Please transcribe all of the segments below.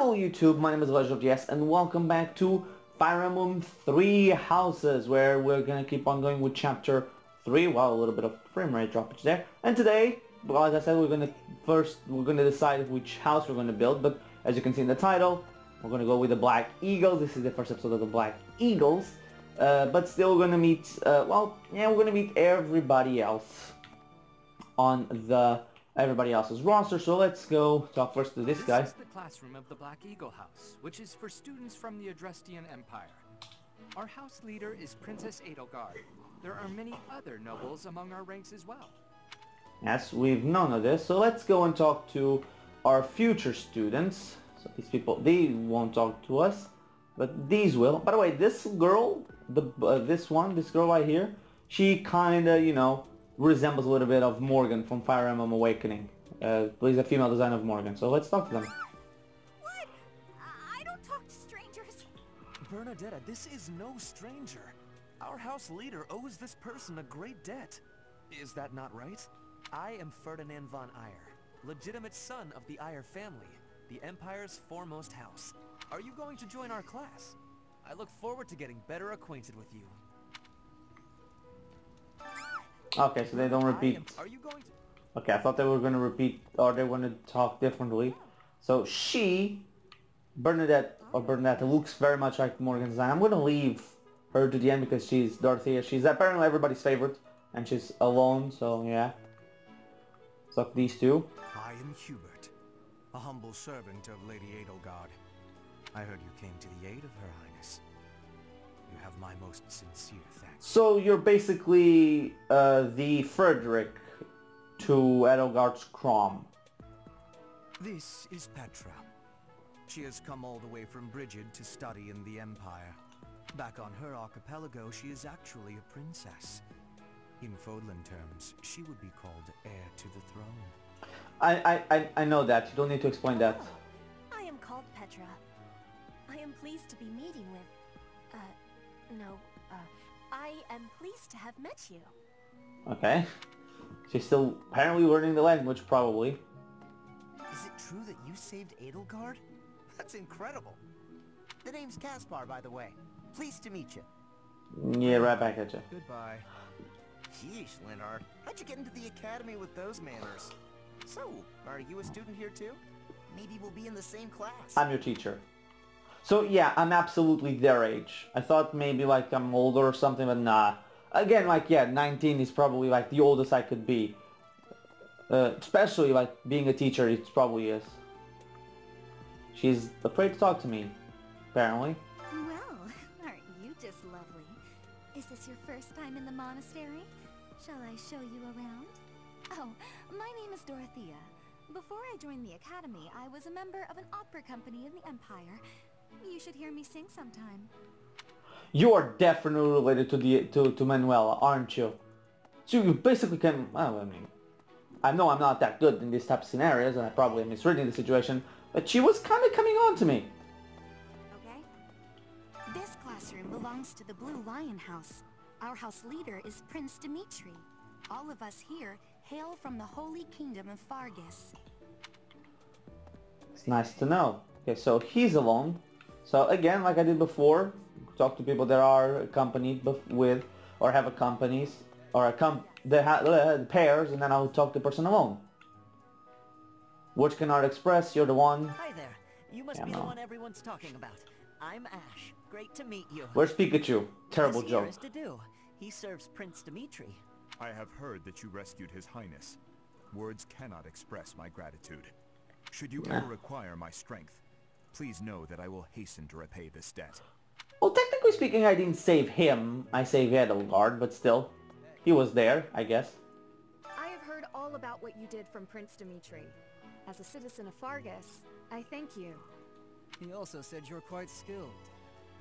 Hello YouTube, my name is LegendofDS and welcome back to Fire Emblem 3 Houses, where we're gonna keep on going with chapter 3. Wow, a little bit of frame rate droppage there. And today, well, as I said, we're gonna decide which house we're gonna build, but as you can see in the title, we're gonna go with the Black Eagles. This is the first episode of the Black Eagles. But still we're gonna meet, we're gonna meet everybody else on the everybody else's roster, so let's go talk first to this guy. This is the classroom of the Black Eagle House, which is for students from the Adrestian Empire. Our house leader is Princess Edelgard. There are many other nobles among our ranks as well. Yes, we've known of this, so let's go and talk to our future students. So these people, they won't talk to us, but these will. By the way, this girl, this girl right here, she kinda, you know, resembles a little bit of Morgan from Fire Emblem Awakening. Plays a female design of Morgan, so let's talk to them. What? I don't talk to strangers. Bernadetta, this is no stranger. Our house leader owes this person a great debt. Is that not right? I am Ferdinand von Eyre, legitimate son of the Eyre family, the Empire's foremost house. Are you going to join our class? I look forward to getting better acquainted with you. Okay, so they don't repeat. Are you going to... Okay, I thought they were going to repeat, or they want to talk differently. So Bernadette looks very much like Morgan's design. I'm going to leave her to the end because she's Dorothea. She's apparently everybody's favorite, and she's alone, so yeah. So these two. I am Hubert, a humble servant of Lady Edelgard. I heard you came to the aid of Her Highness. You have my most sincere thanks. So you're basically the Frederick to Edelgard's Crom. This is Petra. She has come all the way from Brigid to study in the Empire. Back on her archipelago, she is actually a princess. In Fodlan terms, she would be called heir to the throne. I know that. You don't need to explain that. I am called Petra. I am pleased to be meeting with... I am pleased to have met you. Okay. She's still apparently learning the language, probably. Is it true that you saved Edelgard? That's incredible. The name's Caspar, by the way. Pleased to meet you. Yeah, right back at you. Goodbye. Sheesh, Leonard. How'd you get into the academy with those manners? So, are you a student here too? Maybe we'll be in the same class. I'm your teacher. So yeah, I'm absolutely their age. I thought maybe like I'm older or something, but nah. Again, like yeah, 19 is probably like the oldest I could be. Especially like being a teacher, it probably is. She's afraid to talk to me, apparently. Well, aren't you just lovely? Is this your first time in the monastery? Shall I show you around? Oh, my name is Dorothea. Before I joined the academy, I was a member of an opera company in the Empire. You should hear me sing sometime. You are definitely related to Manuela, aren't you? So you basically can... Well, I mean, I know I'm not that good in these type of scenarios, and I probably am misreading the situation, but she was kind of coming on to me. Okay. This classroom belongs to the Blue Lion House. Our house leader is Prince Dimitri. All of us here hail from the Holy Kingdom of Fargus. It's nice to know. Okay, so he's alone. So again, like I did before, talk to people that are accompanied with, or have accompanies, or pairs, and then I'll talk to the person alone. Words cannot express, you're the one. Hi there. You must be the one everyone's talking about. I'm Ash. Great to meet you. Where's Pikachu? Terrible What's joke. yours to do? He serves Prince Dimitri. I have heard that you rescued His Highness. Words cannot express my gratitude. Should you ever require my strength, please know that I will hasten to repay this debt. Well, technically speaking, I didn't save him. I saved Edelgard, but still. He was there, I guess. I have heard all about what you did from Prince Dimitri. As a citizen of Fargus, I thank you. He also said you're quite skilled.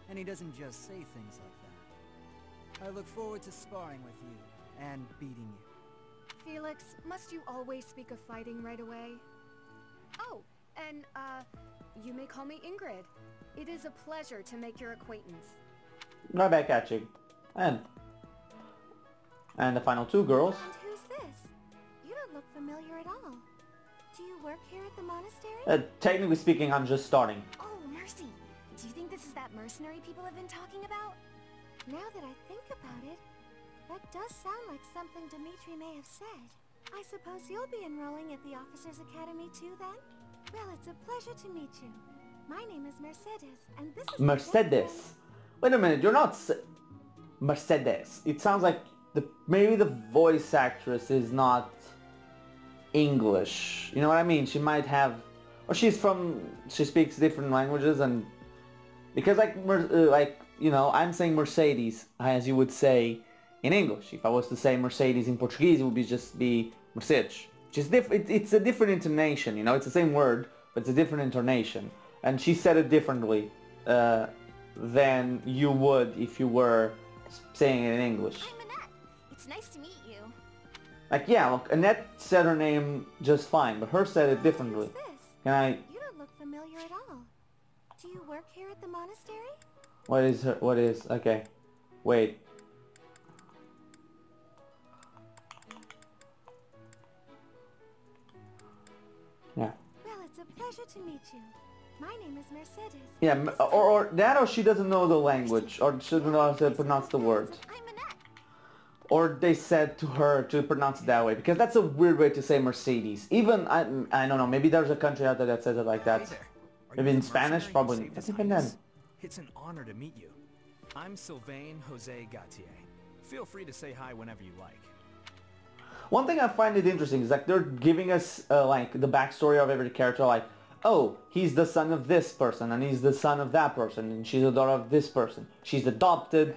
And he doesn't just say things like that. I look forward to sparring with you and beating you. Felix, must you always speak of fighting right away? Oh, and, you may call me Ingrid. It is a pleasure to make your acquaintance. Right back at you. And the final two girls. And who's this? You don't look familiar at all. Do you work here at the monastery? Technically speaking, I'm just starting. Oh, mercy. Do you think this is that mercenary people have been talking about? Now that I think about it, that does sound like something Dimitri may have said. I suppose you'll be enrolling at the Officers Academy too, then? Well, it's a pleasure to meet you. My name is Mercedes, and this is Mercedes. Wait a minute, you're not Mercedes. It sounds like maybe the voice actress is not English. You know what I mean? She might have, or she speaks different languages, and because like you know, I'm saying Mercedes as you would say in English. If I was to say Mercedes in Portuguese, it would just be Mercedes. It's a different intonation, you know. It's the same word, but it's a different intonation. And she said it differently than you would if you were saying it in English. I'm Annette. It's nice to meet you. Like, yeah, look, Annette said her name just fine, but her said it differently. Who's this? Can I... You don't look familiar at all. Do you work here at the monastery? What is... Okay. Wait. Yeah. Well, it's a pleasure to meet you. My name is Mercedes. Yeah, or that, or she doesn't know the language, or she doesn't know how to pronounce the word. I'm Annette. Or they said to her to pronounce it that way, because that's a weird way to say Mercedes. Even, I don't know, maybe there's a country out there that says it like that. Maybe in Spanish, probably. That's even then. It's an honor to meet you. I'm Sylvain Jose Gautier. Feel free to say hi whenever you like. One thing I find it interesting is like they're giving us like the backstory of every character, like, oh, he's the son of this person, and he's the son of that person, and she's the daughter of this person. She's adopted,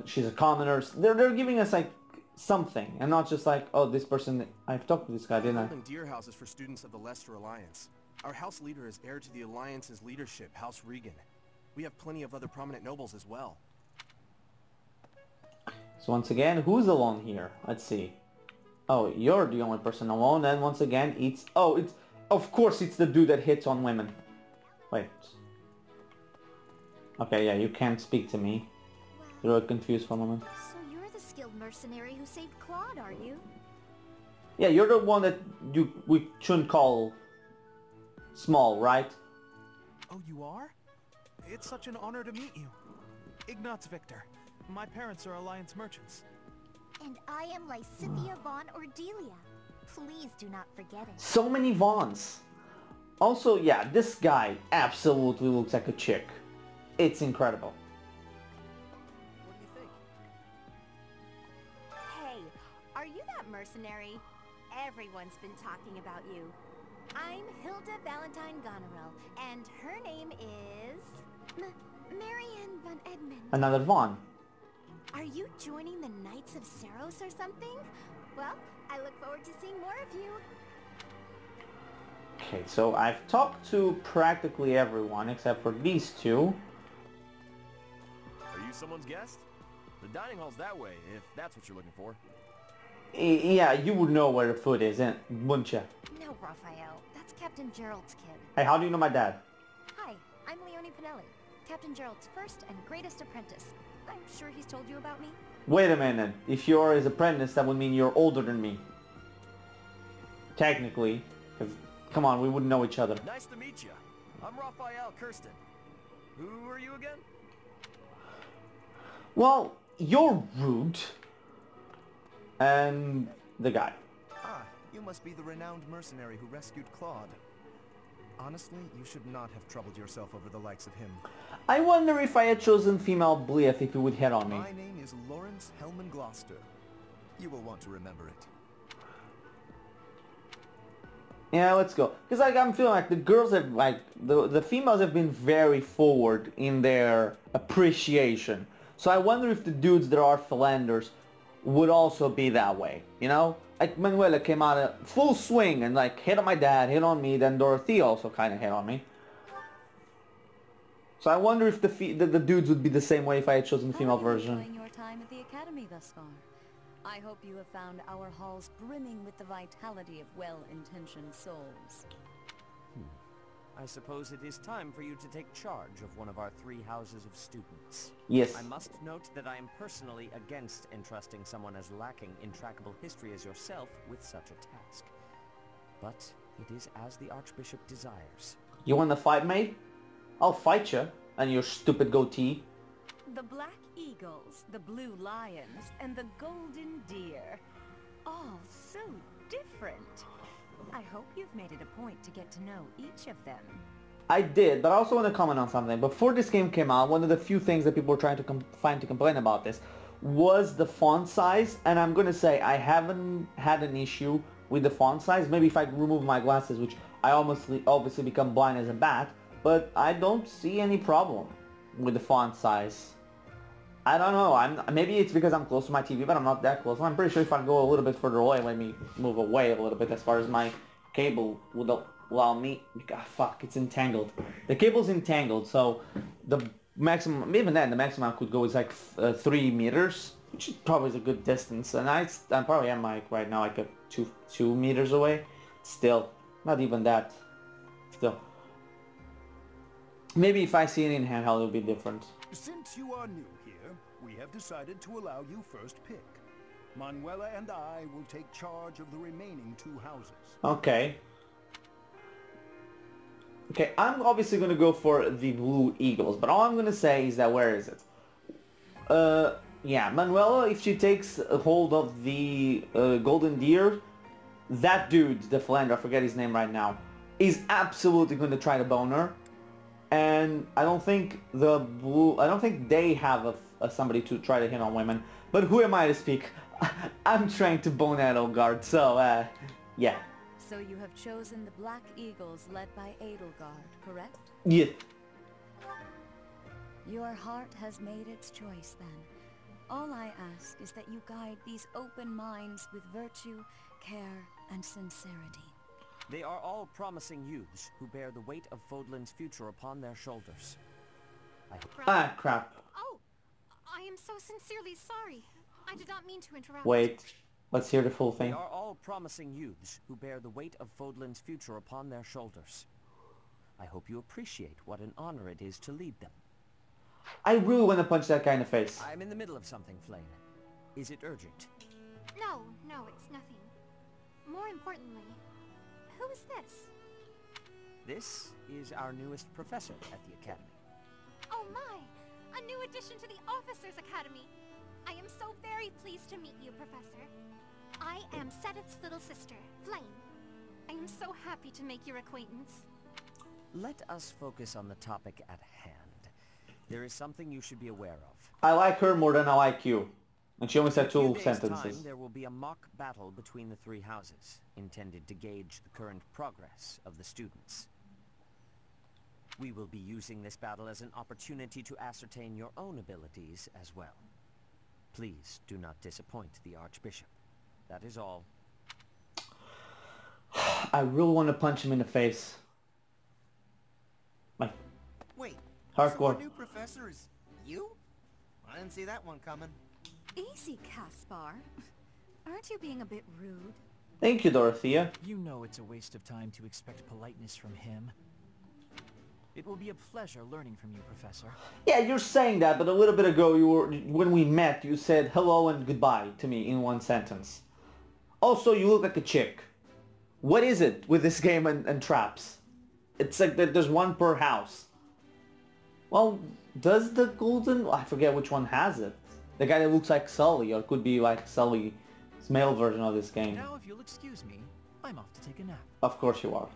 she's a commoner. They're giving us like something, and not just like, oh, this person, I've talked to this guy, didn't I? Deer House is for students of the Leicester Alliance. Our house leader is heir to the Alliance's leadership, House Regan. We have plenty of other prominent nobles as well. So once again, who's alone here? Let's see. Oh, you're the only person alone, and once again, it's... Oh, it's... Of course it's the dude that hits on women. Wait. Okay, yeah, you can't speak to me. You're confused for a moment. So you're the skilled mercenary who saved Claude, are you? Yeah, you're the one that we shouldn't call small, right? Oh, you are? It's such an honor to meet you. Ignatz Victor. My parents are Alliance merchants. And I am Lysithia von Ordelia. Please do not forget it. So many Vaughns. Also, yeah, this guy absolutely looks like a chick. It's incredible. What do you think? Hey, are you that mercenary? Everyone's been talking about you. I'm Hilda Valentine Goneril, and her name is... Marianne von Edmund. Another Vaughn. Are you joining the Knights of Saros or something? Well, I look forward to seeing more of you. Okay, so I've talked to practically everyone except for these two. Are you someone's guest? The dining hall's that way, if that's what you're looking for. Yeah, you would know where the food is, wouldn't you? No, Raphael. That's Captain Gerald's kid. Hey, how do you know my dad? Hi, I'm Leonie Pinelli, Captain Gerald's first and greatest apprentice. I'm sure he's told you about me. Wait a minute. If you're his apprentice, that would mean you're older than me. Technically. Because, come on, we wouldn't know each other. Nice to meet you. I'm Raphael Kirsten. Who are you again? Well, you're rude. And the guy. Ah, you must be the renowned mercenary who rescued Claude. Honestly, you should not have troubled yourself over the likes of him. I wonder if I had chosen female Bliath if he would hit on me. My name is Lawrence Hellman Gloucester. You will want to remember it. Yeah, let's go. Because like, I'm feeling like the girls have, like, the females have been very forward in their appreciation. So I wonder if the dudes that are philanders would also be that way, you know? Like Manuela came out of full swing and like hit on my dad, hit on me, then Dorothea also kind of hit on me. So I wonder if the dudes would be the same way if I had chosen the female version. Enjoying your time at the academy thus far. I hope you have found our halls brimming with the vitality of well-intentioned souls. I suppose it is time for you to take charge of one of our 3 houses of students. Yes. I must note that I am personally against entrusting someone as lacking in trackable history as yourself with such a task. But It is as the Archbishop desires. You want to fight, mate? I'll fight you and your stupid goatee. The black eagles, the blue lions, and the golden deer. All so different. I hope you've made it a point to get to know each of them. I did, but I also want to comment on something. Before this game came out, one of the few things that people were trying to find to complain about this was the font size, and I'm going to say I haven't had an issue with the font size. Maybe if I remove my glasses, which I obviously become blind as a bat, but I don't see any problem with the font size. I don't know, maybe it's because I'm close to my TV, but I'm not that close. I'm pretty sure if I go a little bit further away, let me move away a little bit as far as my cable would allow me. Fuck, it's entangled. The cable's entangled, so the maximum, even then, the maximum I could go is like 3 meters, which is probably a good distance. And I probably am like right now like 2 meters away. Still, not even that. Still. Maybe if I see it in handheld, it'll be different. Since you are new here, we have decided to allow you first pick. Manuela and I will take charge of the remaining 2 houses. Okay. Okay, I'm obviously going to go for the Blue Eagles, but all I'm going to say is that, where is it? Yeah, Manuela, if she takes a hold of the Golden Deer, that dude, the Philander, I forget his name right now, is absolutely going to try to bone her. And I don't think they have somebody to try to hit on women. But who am I to speak? I'm trying to bone Edelgard, so, yeah. So you have chosen the Black Eagles led by Edelgard, correct? Yeah. Your heart has made its choice then. All I ask is that you guide these open minds with virtue, care, and sincerity. They are all promising youths who bear the weight of Fodlan's future upon their shoulders. Crap. Oh, I am so sincerely sorry. I did not mean to interrupt. Wait, let's hear the full thing. They are all promising youths who bear the weight of Fodlan's future upon their shoulders. I hope you appreciate what an honor it is to lead them. I really want to punch that guy in the face. I'm in the middle of something, Flame. Is it urgent? No, it's nothing. More importantly, who is this? This is our newest professor at the Academy. Oh my! A new addition to the Officers' Academy! I am so very pleased to meet you, Professor. I am Sedith's little sister, Flame. I am so happy to make your acquaintance. Let us focus on the topic at hand. There is something you should be aware of. I like her more than I like you. And she only said 2 sentences. There will be a mock battle between the 3 houses, intended to gauge the current progress of the students. We will be using this battle as an opportunity to ascertain your own abilities as well. Please do not disappoint the Archbishop. That is all. I really want to punch him in the face. Like, wait, hardcore. So our new professor is you? I didn't see that one coming. Easy, Caspar. Aren't you being a bit rude? Thank you, Dorothea. You know it's a waste of time to expect politeness from him. It will be a pleasure learning from you, Professor. Yeah, you're saying that, but a little bit ago, when we met, you said hello and goodbye to me in 1 sentence. Also, you look like a chick. What is it with this game and traps? It's like there's 1 per house. Well, does the golden... I forget which one has it. The guy that looks like Sully, or could be like Sully's male version of this game. Now, if you'll excuse me, I'm off to take a nap. Of course you are.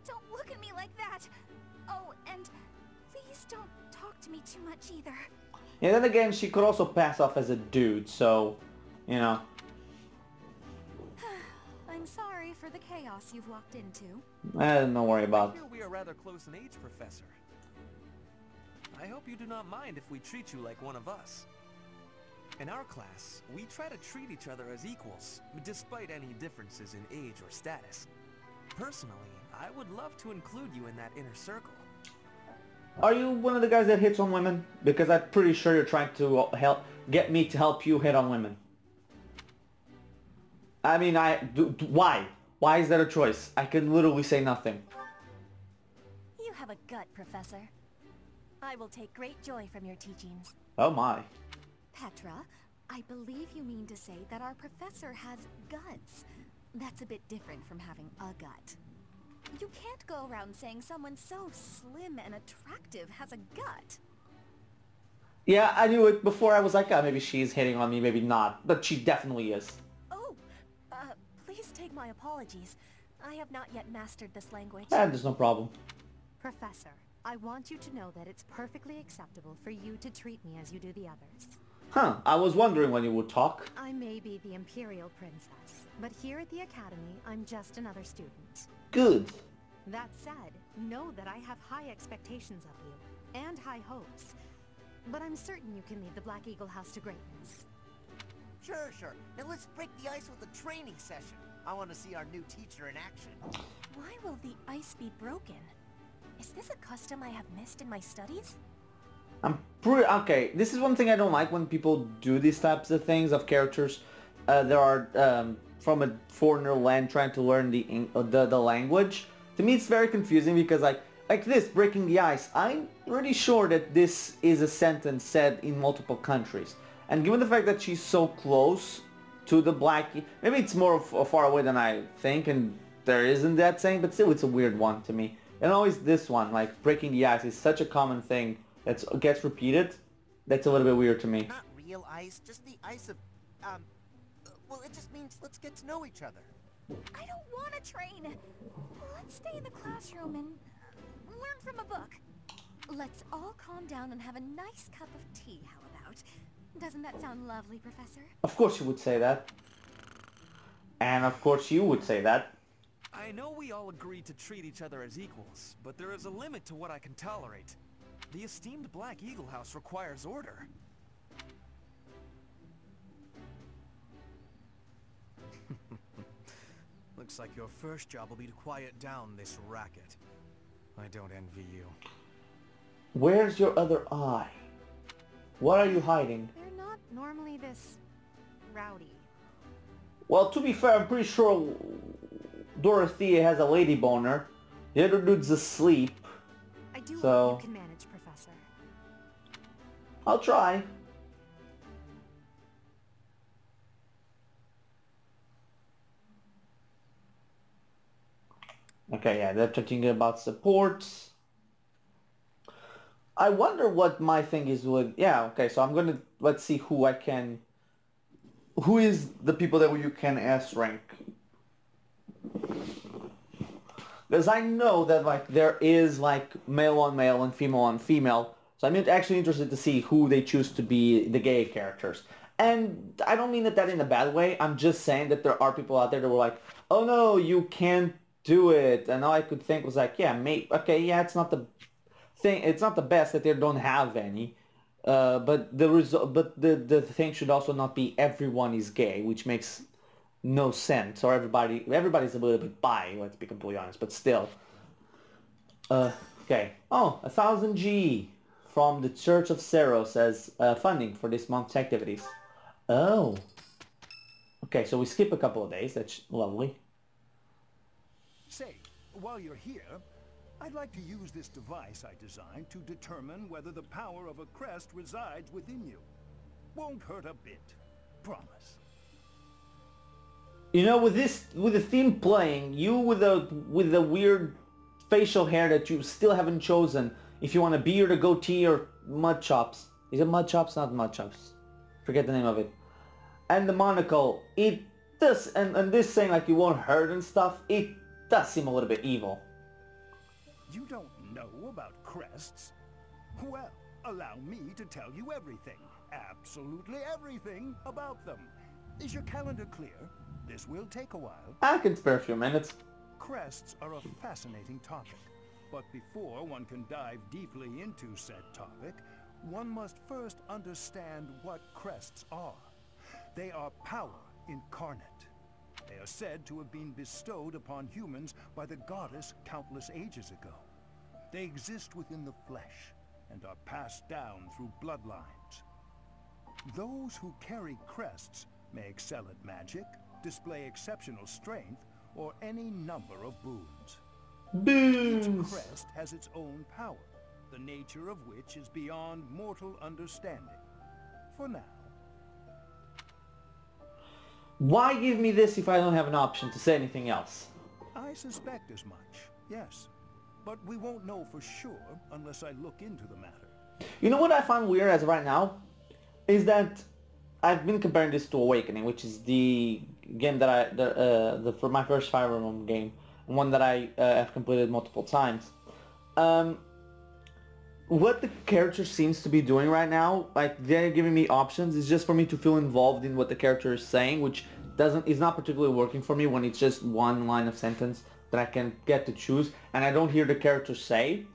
Don't look at me like that. Oh, and please don't talk to me too much either. Yeah, then again, she could also pass off as a dude, so, you know. I'm sorry for the chaos you've walked into. Don't worry about I feel we are rather close in age, Professor. I hope you do not mind if we treat you like one of us. In our class, we try to treat each other as equals, despite any differences in age or status. Personally, I would love to include you in that inner circle. Are you one of the guys that hits on women? Because I'm pretty sure you're trying to get me to help you hit on women. I mean, why? Why is that a choice? I can literally say nothing. You have a gut, Professor. I will take great joy from your teachings. Oh my. Petra, I believe you mean to say that our professor has guts. That's a bit different from having a gut. You can't go around saying someone so slim and attractive has a gut. Yeah, I knew it before. I was like, oh, maybe she's hitting on me, maybe not. But she definitely is. Oh, please take my apologies. I have not yet mastered this language. There's no problem. Professor, I want you to know that it's perfectly acceptable for you to treat me as you do the others. Huh, I was wondering when you would talk. I may be the Imperial Princess, but here at the Academy, I'm just another student. Good. That said, know that I have high expectations of you, and high hopes. But I'm certain you can lead the Black Eagle House to greatness. Sure. Now let's break the ice with a training session. I want to see our new teacher in action. Why will the ice be broken? Is this a custom I have missed in my studies? Okay, this is one thing I don't like when people do these types of things of characters. There are from a foreigner land trying to learn the language. To me, it's very confusing because like this, breaking the ice. I'm pretty sure that this is a sentence said in multiple countries. And given the fact that she's so close to the Black... Maybe it's more far away than I think, and there isn't that saying, but still it's a weird one to me. And always this one, like breaking the ice, is such a common thing that gets repeated. That's a little bit weird to me. Not real ice, just the ice of... well, it just means let's get to know each other. I don't want to train. Let's stay in the classroom and learn from a book. Let's all calm down and have a nice cup of tea, how about? Doesn't that sound lovely, Professor? Of course you would say that. And of course you would say that. I know we all agree to treat each other as equals, but there is a limit to what I can tolerate. The esteemed Black Eagle House requires order. Looks like your first job will be to quiet down this racket. I don't envy you. Where's your other eye? What are you hiding? They're not normally this rowdy. Well, to be fair, I'm pretty sure Dorothea has a lady boner. The other dude's asleep. I do so hope you can manage, Professor. I'll try. Okay, yeah, they're talking about support. I wonder what my thing is with... Yeah, okay, so I'm gonna... Let's see who I can... Who is the people that you can S-rank? Because I know that, like, there is, like, male on male and female on female. So I'm actually interested to see who they choose to be the gay characters. And I don't mean that in a bad way. I'm just saying that there are people out there that were like, oh no, you can't do it. And all I could think was like, yeah, mate, okay, yeah, it's not the thing. It's not the best that they don't have any. But the thing should also not be everyone is gay, which makes no sense. Or everybody's a little bit bi, let's be completely honest. But still. Okay. Oh, 1,000 G from the Church of Seros as funding for this month's activities. Oh. Okay, so we skip a couple of days. That's lovely. Say, while you're here, I'd like to use this device I designed to determine whether the power of a crest resides within you. Won't hurt a bit. Promise. You know, with the theme playing, you with the weird facial hair that you still haven't chosen, if you want a beard, a goatee, or mud chops. Is it mud chops? Not mud chops. Forget the name of it. And the monocle. It does, and this saying like you won't hurt and stuff, it does seem a little bit evil. You don't know about crests? Well, allow me to tell you everything. Absolutely everything about them. Is your calendar clear? This will take a while. I can spare a few minutes. Crests are a fascinating topic. But before one can dive deeply into said topic, one must first understand what crests are. They are power incarnate. They are said to have been bestowed upon humans by the goddess countless ages ago. They exist within the flesh and are passed down through bloodlines. Those who carry crests may excel at magic, display exceptional strength, or any number of boons. Boons! Each crest has its own power, the nature of which is beyond mortal understanding. For now. Why give me this if I don't have an option to say anything else? I suspect as much, yes. But we won't know for sure unless I look into the matter. You know what I find weird as of right now? Is that I've been comparing this to Awakening, which is the game that for my first Fire Emblem game, one that I have completed multiple times. What the character seems to be doing right now, like they're giving me options, is just for me to feel involved in what the character is saying, which is not particularly working for me when it's just one line of sentence that I can get to choose and I don't hear the character say.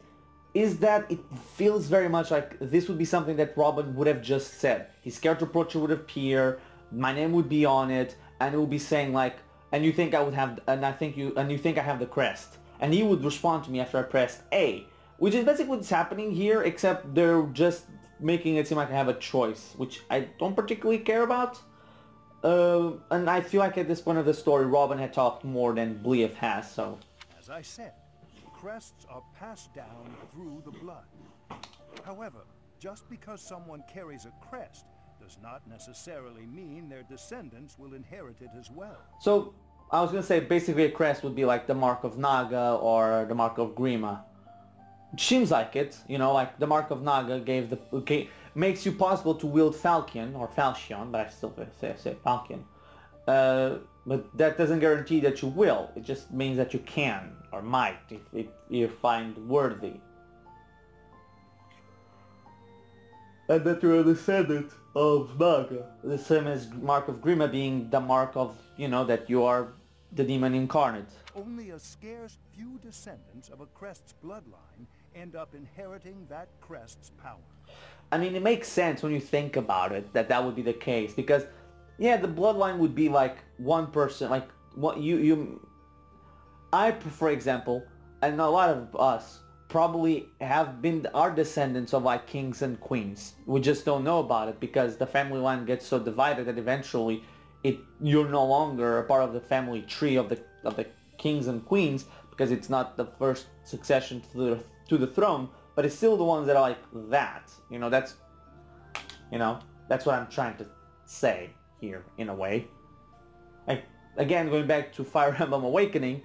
Is that it feels very much like this would be something that Robin would have just said. His character portrait would appear, my name would be on it, and it would be saying like, and you think I would have, and you think I have the crest, and he would respond to me after I pressed A, which is basically what's happening here, except they're just making it seem like I have a choice, which I don't particularly care about. And I feel like at this point of the story, Robin had talked more than Bleef has, so. As I said, crests are passed down through the blood. However, just because someone carries a crest does not necessarily mean their descendants will inherit it as well. So, I was gonna say basically a crest would be like the mark of Naga or the mark of Grima. It seems like it, you know, like the mark of Naga makes you possible to wield Falchion, or Falchion, but I still say Falchion. But that doesn't guarantee that you will, it just means that you can, or might, if you find worthy. And that you're a descendant of Naga. The same as mark of Grima being the mark of, you know, that you are the demon incarnate. Only a scarce few descendants of a crest's bloodline end up inheriting that crest's power. I mean, it makes sense when you think about it that would be the case, because yeah, the bloodline would be like one person, like what for example, and a lot of us probably are descendants of like kings and queens. We just don't know about it because the family line gets so divided that eventually you're no longer a part of the family tree of the kings and queens, because it's not the first succession to the throne, but it's still the ones that are like that. You know, that's what I'm trying to say here in a way. Like, again, going back to Fire Emblem Awakening,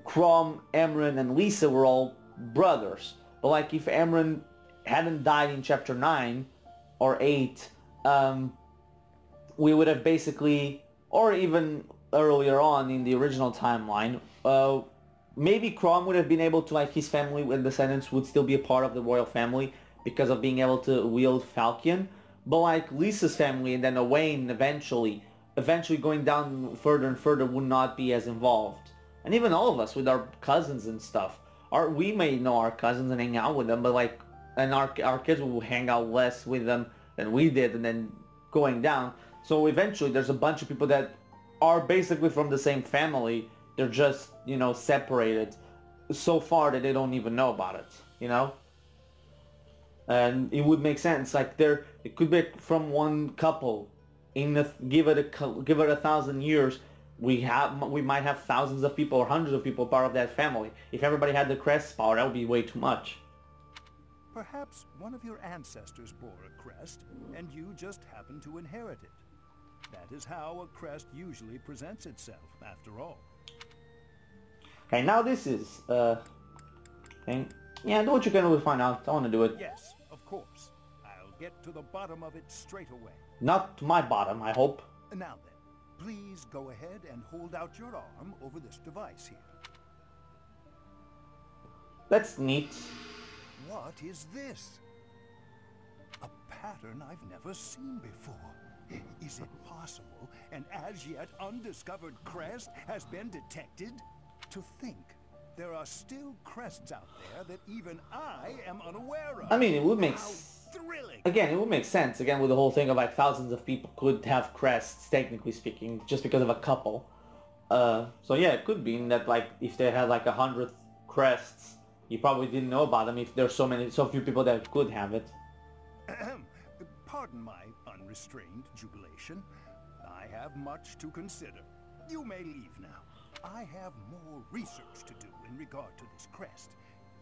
Chrom, Emran, and Lisa were all brothers. But like, if Emran hadn't died in chapter 9 or 8, we would have basically, or even earlier on in the original timeline, maybe Chrom would have been able to, like, his family and descendants would still be a part of the royal family because of being able to wield Falchion. But like Lisa's family and then Owain eventually going down further and further would not be as involved. And even all of us with our cousins and stuff, we may know our cousins and hang out with them, but like, and our kids will hang out less with them than we did, and then going down. So eventually there's a bunch of people that are basically from the same family. They're just, you know, separated so far that they don't even know about it, you know? And it would make sense, like it could be from one couple. Give it 1,000 years, we might have thousands of people or hundreds of people part of that family. If everybody had the crest power, that would be way too much. Perhaps one of your ancestors bore a crest, and you just happened to inherit it. That is how a crest usually presents itself, after all. Okay, now this is thing. Yeah, do what you can to find out. I want to do it. Yes, of course. I'll get to the bottom of it straight away. Not to my bottom, I hope. Now then, please go ahead and hold out your arm over this device here. That's neat. What is this? A pattern I've never seen before. Is it possible an as yet undiscovered crest has been detected? To think there are still crests out there that even I am unaware of. I mean, it would make thrilling. Again, it would make sense, again, with the whole thing of like thousands of people could have crests, technically speaking, just because of a couple. So yeah, it could be in that, like, if they had like 100 crests, you probably didn't know about them if there's so few people that could have it. Pardon my unrestrained jubilation. I have much to consider. You may leave now. I have more research to do in regard to this crest.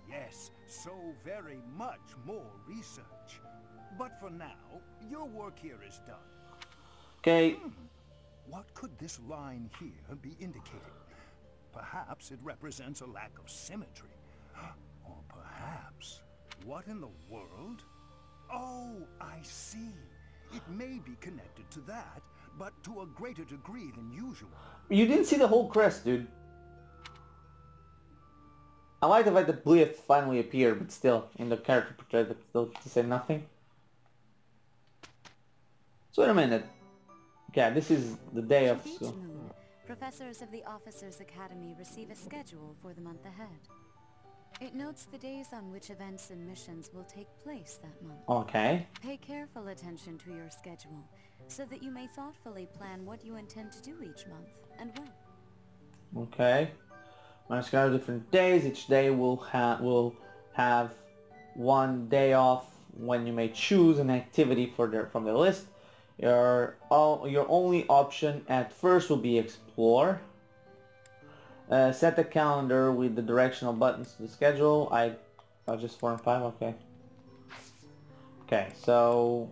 Yes, so very much more research. But for now, your work here is done. Okay. What could this line here be indicating? Perhaps it represents a lack of symmetry. Or perhaps, what in the world? Oh, I see. It may be connected to that, but to a greater degree than usual. You didn't see the whole crest, dude. I like the fact that Blea finally appeared, but still, in the character portrait, but still to say nothing. So wait a minute. Okay, this is the day of school. Each moon, professors of the Officers' Academy receive a schedule for the month ahead. It notes the days on which events and missions will take place that month. Okay. Pay careful attention to your schedule, so that you may thoughtfully plan what you intend to do each month, and when. Okay. On a schedule of different days, each day will have one day off when you may choose an activity from the list. Your only option at first will be explore. Set the calendar with the directional buttons to the schedule. I just 4 and 5. Okay. Okay, so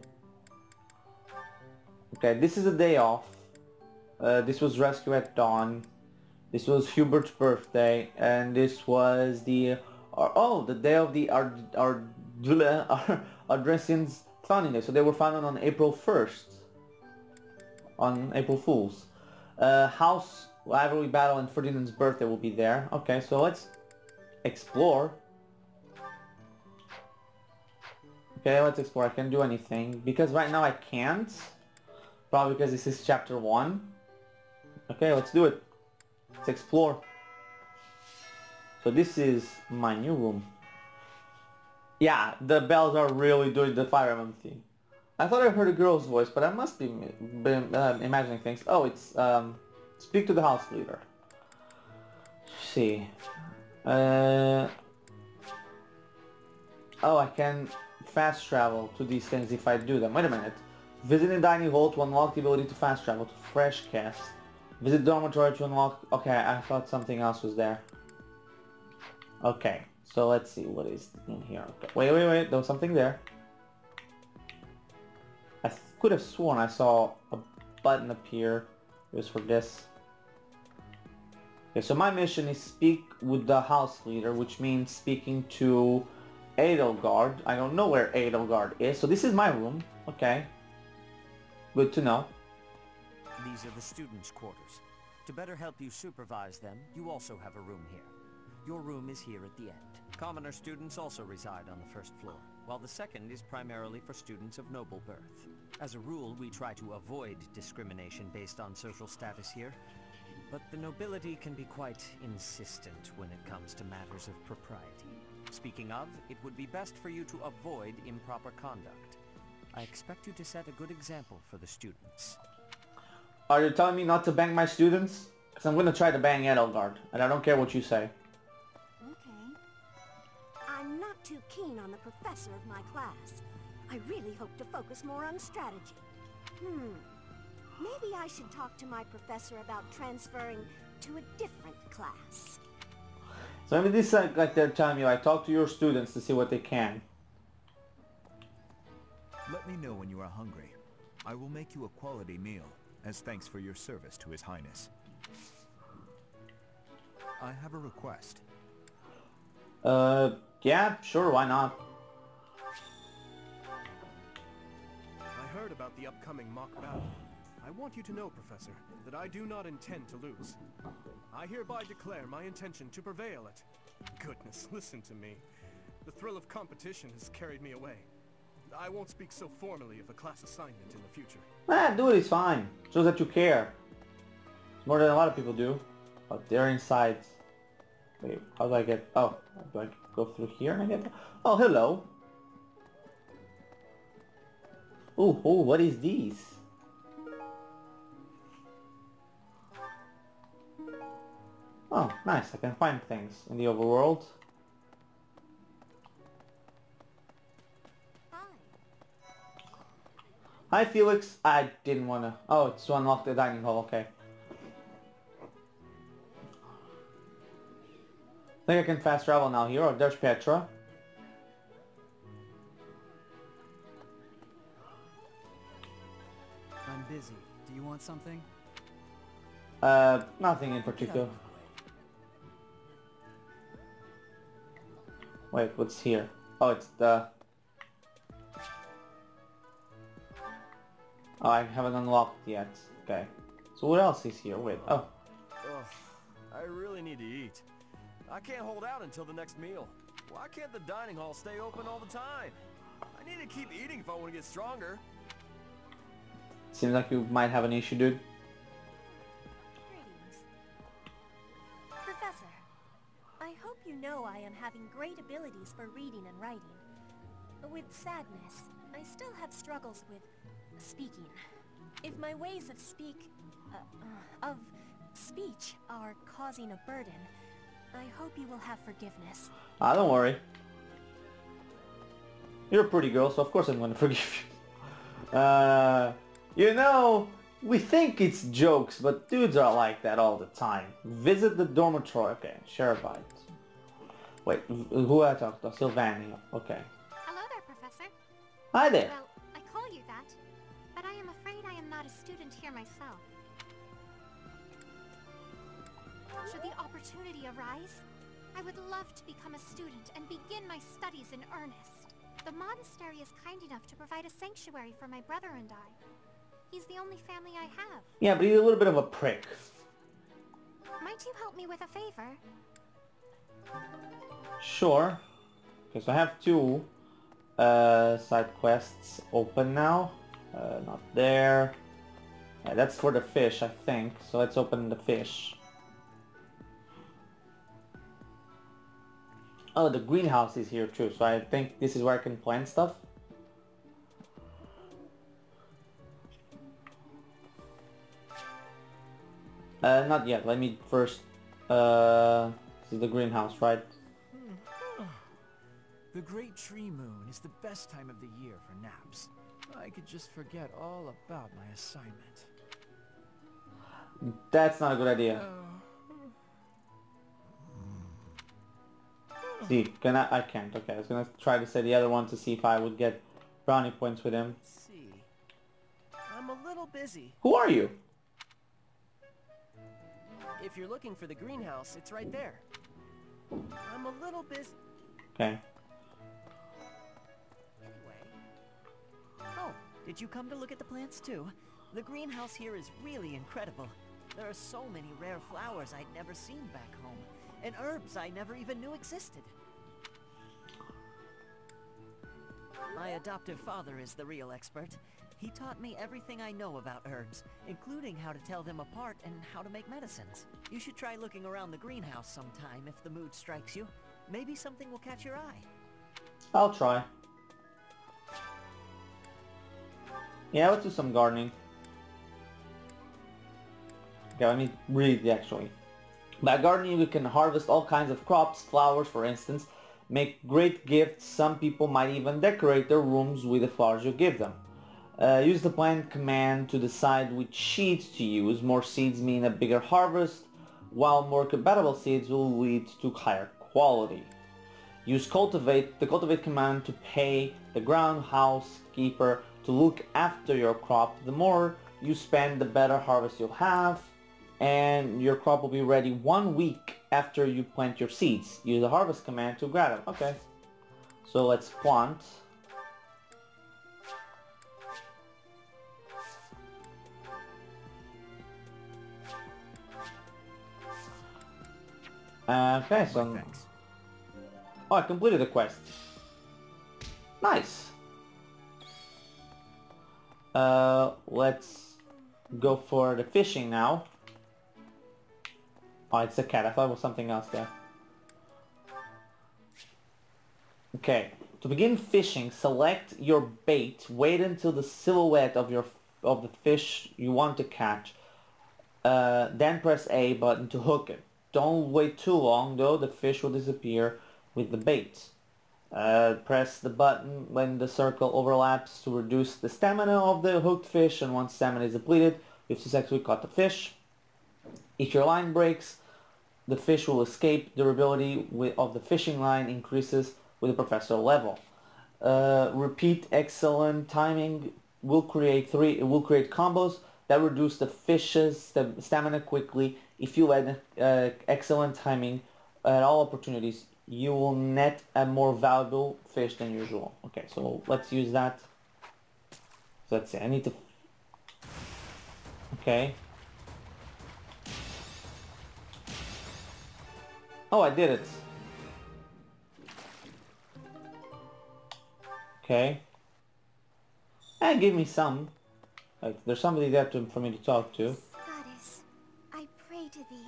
this is a day off. This was rescue at dawn. This was Hubert's birthday, and this was the day of the Ardressians founding day. So they were founded on April 1st, on April Fool's. House Rivalry Battle and Ferdinand's birthday will be there. Okay, so let's explore. Okay, let's explore. I can't do anything because right now I can't. Probably because this is chapter 1. Okay, let's do it. Let's explore. So this is my new room. Yeah, the bells are really doing the Fire Emblem theme. I thought I heard a girl's voice, but I must be imagining things. Oh, it's speak to the house leader. Let's see. Oh, I can fast travel to these things if I do them. Wait a minute. Visit the dining hall to unlock the ability to fast travel to fresh cast. Visit dormitory to unlock... Okay, I thought something else was there. Okay, so let's see what is in here. Okay. Wait, there was something there. I could have sworn I saw a button appear. It was for this. Okay, so my mission is speak with the house leader, which means speaking to Edelgard. I don't know where Edelgard is, so this is my room. Okay. Good to know. These are the students' quarters. To better help you supervise them, you also have a room here. Your room is here at the end. Commoner students also reside on the first floor, while the second is primarily for students of noble birth. As a rule, we try to avoid discrimination based on social status here, but the nobility can be quite insistent when it comes to matters of propriety. Speaking of, it would be best for you to avoid improper conduct. I expect you to set a good example for the students. Are you telling me not to bang my students? Because I'm going to try to bang Edelgard, and I don't care what you say. Okay. I'm not too keen on the professor of my class. I really hope to focus more on strategy. Maybe I should talk to my professor about transferring to a different class. So maybe this is like they're telling me, like, talk to your students to see what they can. Let me know when you are hungry. I will make you a quality meal, as thanks for your service to His Highness. I have a request. Yeah, sure, why not? I heard about the upcoming mock battle. I want you to know, Professor, that I do not intend to lose. I hereby declare my intention to prevail at... Goodness, listen to me. The thrill of competition has carried me away. I won't speak so formally of a class assignment in the future. Do it, it's fine. Shows that you care. More than a lot of people do. But they're inside. Wait, how do I get... Oh, do I go through here and I get... Oh, hello. Ooh, what is these? Oh, nice. I can find things in the overworld. Hi, Felix. I didn't want to... Oh, it's to unlock the dining hall. Okay. I think I can fast travel now here. Oh, there's Petra. I'm busy. Do you want something? Nothing in particular. Wait, what's here? Oh, it's the... Oh, I haven't unlocked yet. Okay. So what else is here? Wait, oh. Ugh, I really need to eat. I can't hold out until the next meal. Why can't the dining hall stay open all the time? I need to keep eating if I want to get stronger. Seems like you might have an issue, dude. Greetings. Professor, I hope you know I am having great abilities for reading and writing. With sadness, I still have struggles with speaking. If my ways of speech are causing a burden, I hope you will have forgiveness. Ah, don't worry. You're a pretty girl, so of course I'm gonna forgive you. You know, we think it's jokes, but dudes are like that all the time. Visit the dormitory. Okay, Sherabite. Wait, who I talked to? Sylvania. Okay. Hello there, Professor. Hi there. Well, I call you that, but I am afraid I am not a student here myself. Should the opportunity arise, I would love to become a student and begin my studies in earnest. The monastery is kind enough to provide a sanctuary for my brother and I. He's the only family I have. Yeah, but he's a little bit of a prick. Might you help me with a favor? Sure. Okay, so I have two side quests open now. Not there. Yeah, that's for the fish, I think. So let's open the fish. Oh, the greenhouse is here too, so I think this is where I can plant stuff. Not yet. Let me first... this is the greenhouse, right? The Great Tree Moon is the best time of the year for naps. I could just forget all about my assignment. That's not a good idea. See, can I can't. Okay, I was gonna try to say the other one to see if I would get brownie points with him. Let's see. I'm a little busy. Who are you? If you're looking for the greenhouse, it's right there. I'm a little busy. Okay. Oh, did you come to look at the plants too? The greenhouse here is really incredible. There are so many rare flowers I'd never seen back home, and herbs I never even knew existed. My adoptive father is the real expert. He taught me everything I know about herbs, including how to tell them apart and how to make medicines. You should try looking around the greenhouse sometime if the mood strikes you. Maybe something will catch your eye. I'll try. Yeah, let's do some gardening. Okay, let me read actually. By gardening, you can harvest all kinds of crops, flowers for instance, make great gifts. Some people might even decorate their rooms with the flowers you give them. Use the plant command to decide which seeds to use. More seeds mean a bigger harvest, while more compatible seeds will lead to higher quality. Use the cultivate command to pay the ground housekeeper to look after your crop. The more you spend, the better harvest you'll have, and your crop will be ready 1 week after you plant your seeds. Use the harvest command to grab them. Okay, so let's plant. Okay, so... Oh, I completed the quest. Nice. Let's go for the fishing now. Oh, it's a cat. I thought it was something else there. Okay. To begin fishing, select your bait. Wait until the silhouette of the fish you want to catch. Then press A button to hook it. Don't wait too long though, the fish will disappear with the bait. Press the button when the circle overlaps to reduce the stamina of the hooked fish, and once stamina is depleted, you have to successfully caught the fish. If your line breaks, the fish will escape. Durability of the fishing line increases with the professor level. Repeat excellent timing will create combos that reduce the fish's stamina quickly. If you had excellent timing at all opportunities, you will net a more valuable fish than usual. Okay, so let's use that. So let's see, I need to... Okay. Oh, I did it. Okay. And give me some. Like, there's somebody there for me to talk to. Goddess, I pray to thee.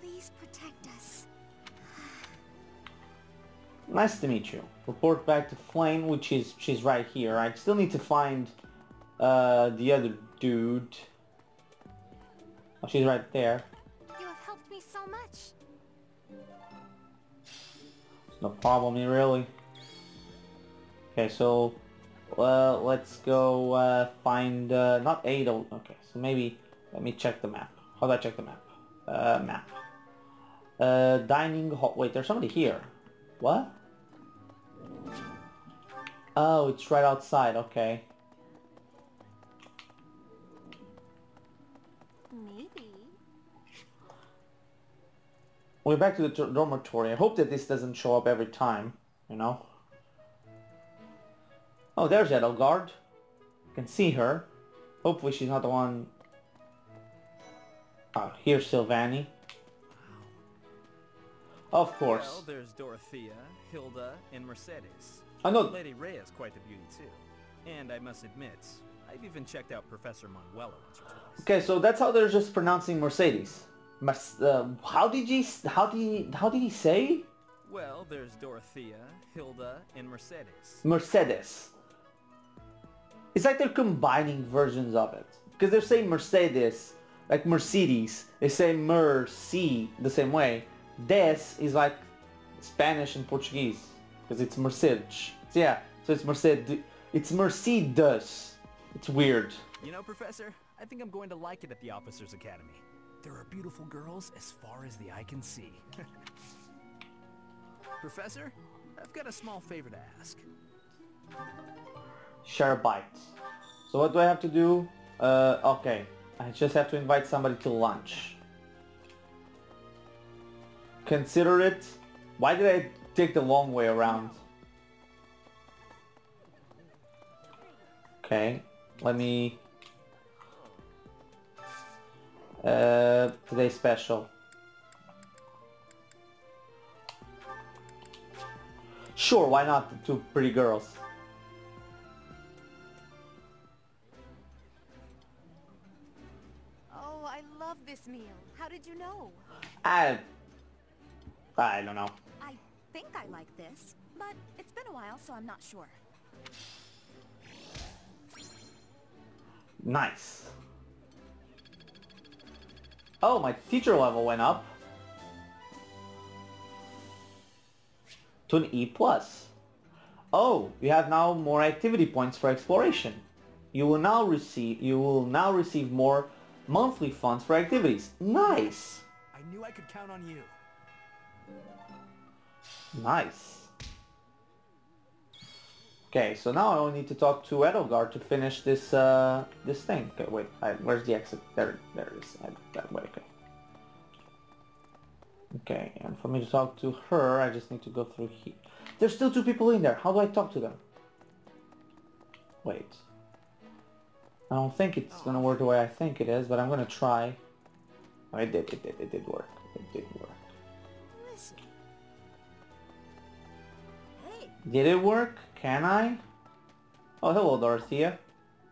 Please protect us. Nice to meet you. Report back to Flame, which is... she's right here. I still need to find the other dude. Oh, she's right there. You have helped me so much. No problem here, really. Okay, so... let's go find... not Ado. Okay, so maybe... let me check the map. How do I check the map? Map. Dining hall... Wait, there's somebody here. What? Oh, it's right outside. Okay. Maybe. We're back to the dormitory. I hope that this doesn't show up every time, you know? Oh, there's Edelgard. I can see her. Hopefully she's not the one... Oh, here's Sylvani. Of course. Well, there's Dorothea, Hilda, and Mercedes. I know. Lady Rhea's quite the beauty too. And I must admit, I've even checked out Professor Manuela once or twice. Okay, so that's how they're just pronouncing Mercedes. How did he say? Well, there's Dorothea, Hilda, and Mercedes. Mercedes. It's like they're combining versions of it. Because they're saying Mercedes, like Mercedes. They say Merci the same way. Des is like Spanish and Portuguese. Because it's Mercedes. So yeah, so it's Mercedes. It's Mercedes. It's weird. You know, Professor, I think I'm going to like it at the Officers Academy. There are beautiful girls as far as the eye can see. Professor, I've got a small favor to ask. Share a bite. So what do I have to do? Okay. I just have to invite somebody to lunch. Consider it. Why did I take the long way around? Okay. Let me... today's special. Sure, why not the two pretty girls? Oh, I love this meal. How did you know? I don't know. I think I like this, but it's been a while, so I'm not sure. Nice. Oh, my teacher level went up to an E+. Oh, you have now more activity points for exploration. You will now receive more monthly funds for activities. Nice. I knew I could count on you. Nice. Okay, so now I only need to talk to Edelgard to finish this this thing. Okay, wait, where's the exit? There it is. That way, okay. Okay, and for me to talk to her, I just need to go through here. There's still two people in there. How do I talk to them? Wait. I don't think it's gonna work the way I think it is, but I'm gonna try. Oh, it did work. It did work. Listen. Hey. Did it work? Can I? Oh, hello, Dorothea.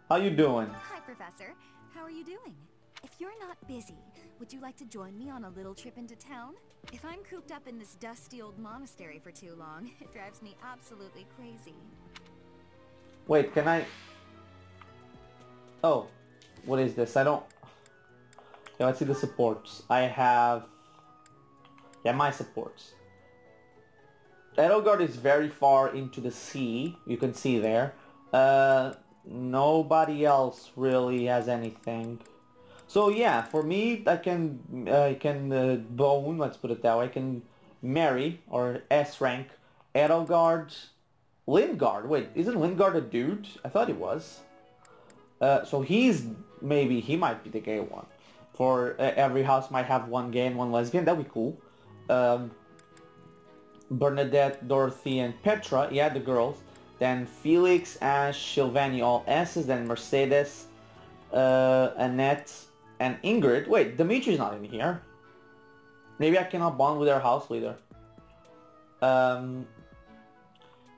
How you doing? Hi, Professor. How are you doing? If you're not busy, would you like to join me on a little trip into town? If I'm cooped up in this dusty old monastery for too long, it drives me absolutely crazy. Wait, can I... Oh, what is this? I don't... Okay, let's see the supports. I have... Yeah, my supports. Edelgard is very far into the sea. You can see there. Nobody else really has anything. So yeah, for me, I can bone, let's put it that way. I can marry, or S rank, Edelgard, Lingard. Wait, isn't Lingard a dude? I thought he was. So he's maybe he might be the gay one. For every house might have one gay and one lesbian. That'd be cool. Bernadette, Dorothy, and Petra, yeah, the girls. Then Felix, Ash, Sylvani, all S's. Then Mercedes, Annette, and Ingrid. Wait, Dimitri's not in here. Maybe I cannot bond with our house leader.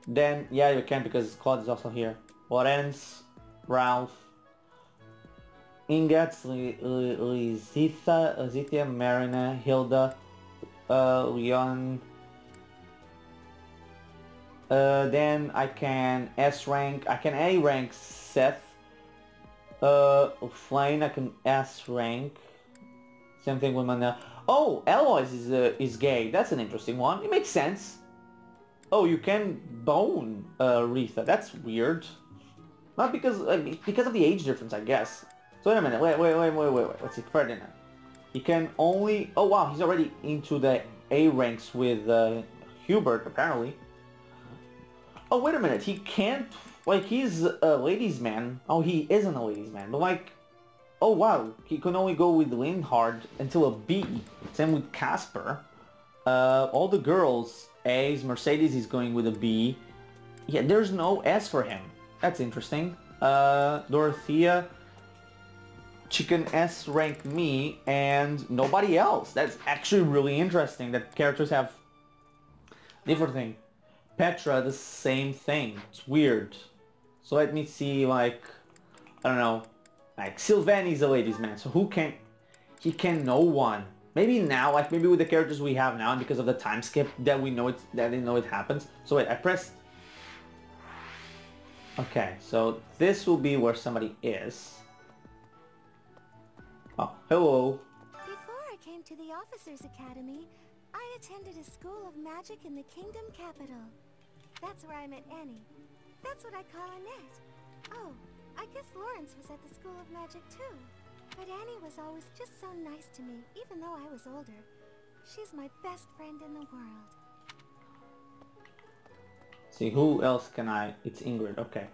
Then, yeah, you can because Claude is also here. Lorenz, Ralph, Ingat, Lizithia, Marina, Hilda, Leon. Then I can S rank. I can A rank Seth. Flame. I can S rank. Same thing with Manel. Oh, Eloise is gay. That's an interesting one. It makes sense. Oh, you can bone Retha. That's weird. Not because of the age difference, I guess. So wait a minute. Wait. Let's see. Ferdinand. He can only. Oh wow, he's already into the A ranks with Hubert apparently. Oh wait a minute. He can't. Like he's a ladies' man. Oh, he isn't a ladies' man. But like. Oh wow, he can only go with Linhard until a B. Same with Casper. All the girls, A's, Mercedes is going with a B. Yeah, there's no S for him. That's interesting. Dorothea, she can S rank me and nobody else. That's actually really interesting that characters have different thing. Petra, the same thing. It's weird. So let me see, like, I don't know. Like, Sylvani's a ladies' man, so who can... He can no one. Maybe now, like, maybe with the characters we have now, and because of the time skip, that we know that they know it happens. So wait, I pressed... Okay, so this will be where somebody is. Oh, hello. Before I came to the Officers Academy, I attended a school of magic in the Kingdom Capital. That's where I met Annie. That's what I call Annette. Oh, I guess Lawrence was at the School of Magic too. But Annie was always just so nice to me, even though I was older. She's my best friend in the world. See, who else can I... It's Ingrid, okay.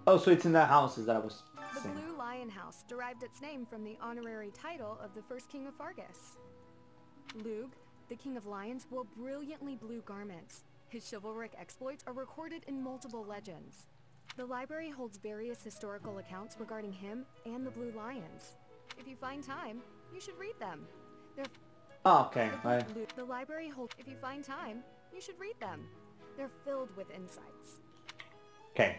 Oh, so it's in the houses that I was saying. The Blue Lion House derived its name from the honorary title of the first king of Fargus. Lug, the king of lions, wore brilliantly blue garments. His chivalric exploits are recorded in multiple legends. The library holds various historical accounts regarding him and the Blue Lions. If you find time, you should read them. Oh, okay. The library holds... If you find time, you should read them. They're filled with insights. Okay.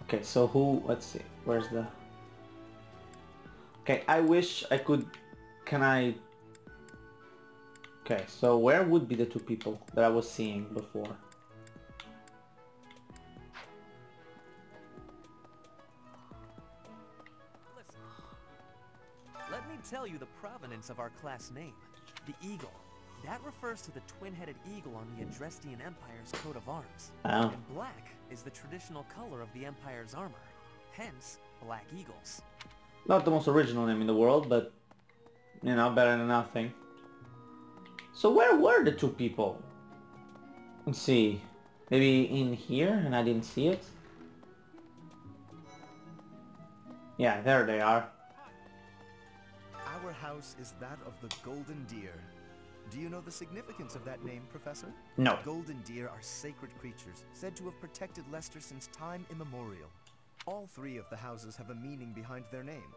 Okay, so who... Let's see. Where's the... Okay, I wish I could... Can I... Okay, so where would be the two people that I was seeing before? Let me tell you the provenance of our class name, the Eagle. That refers to the twin-headed eagle on the Adrestian Empire's coat of arms. Oh. And black is the traditional color of the Empire's armor, hence Black Eagles. Not the most original name in the world, but, you know, better than nothing. So where were the two people? Let's see. Maybe in here and I didn't see it? Yeah, there they are. Our house is that of the Golden Deer. Do you know the significance of that name, Professor? No. Golden deer are sacred creatures, said to have protected Leicester since time immemorial. All three of the houses have a meaning behind their name.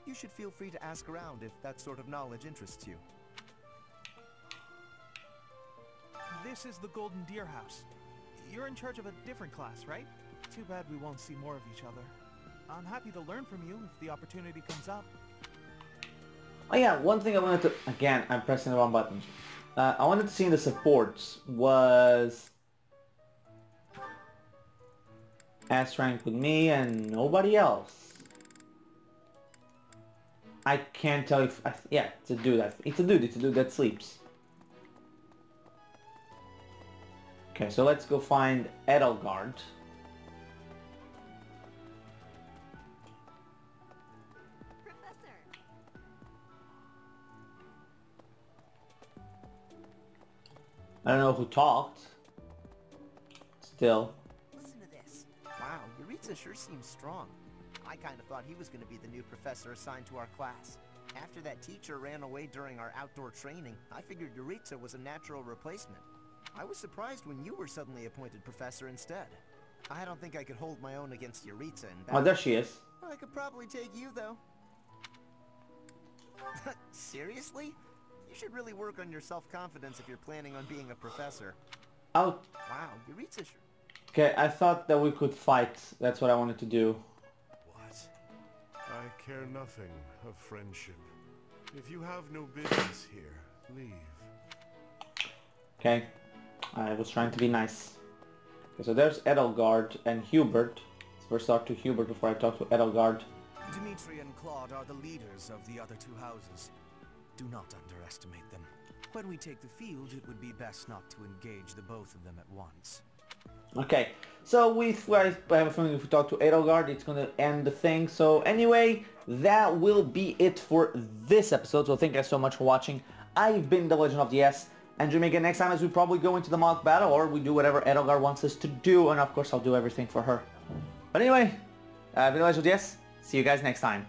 You should feel free to ask around if that sort of knowledge interests you. This is the Golden Deer House. You're in charge of a different class, right? Too bad we won't see more of each other. I'm happy to learn from you if the opportunity comes up. Oh yeah, one thing I wanted to... Again, I'm pressing the wrong button. I wanted to see in the supports was... S rank with me and nobody else. I can't tell if... yeah, it's a dude. It's a dude that sleeps. Okay, so let's go find Edelgard. I don't know who talked. Still. Listen to this. Wow, Yuritsa sure seems strong. I kind of thought he was going to be the new professor assigned to our class. After that teacher ran away during our outdoor training, I figured Yuritsa was a natural replacement. I was surprised when you were suddenly appointed professor instead. I don't think I could hold my own against Yuritsa in battle. Oh, there she is. I could probably take you, though. Seriously? You should really work on your self-confidence if you're planning on being a professor. Oh. Wow, Yuritsa sure. Okay, I thought that we could fight. That's what I wanted to do. What? I care nothing of friendship. If you have no business here, leave. Okay, I was trying to be nice. Okay, so there's Edelgard and Hubert. Let's first talk to Hubert before I talk to Edelgard. Dimitri and Claude are the leaders of the other two houses. Do not underestimate them. When we take the field, it would be best not to engage the both of them at once. Okay, so I have a feeling if we talk to Edelgard, it's gonna end the thing. So anyway, that will be it for this episode. So thank you guys so much for watching. I've been The Legend of the S. And join me again next time as we probably go into the mock battle, or we do whatever Edelgard wants us to do, and of course I'll do everything for her. But anyway, I've been The Legend of the S. See you guys next time.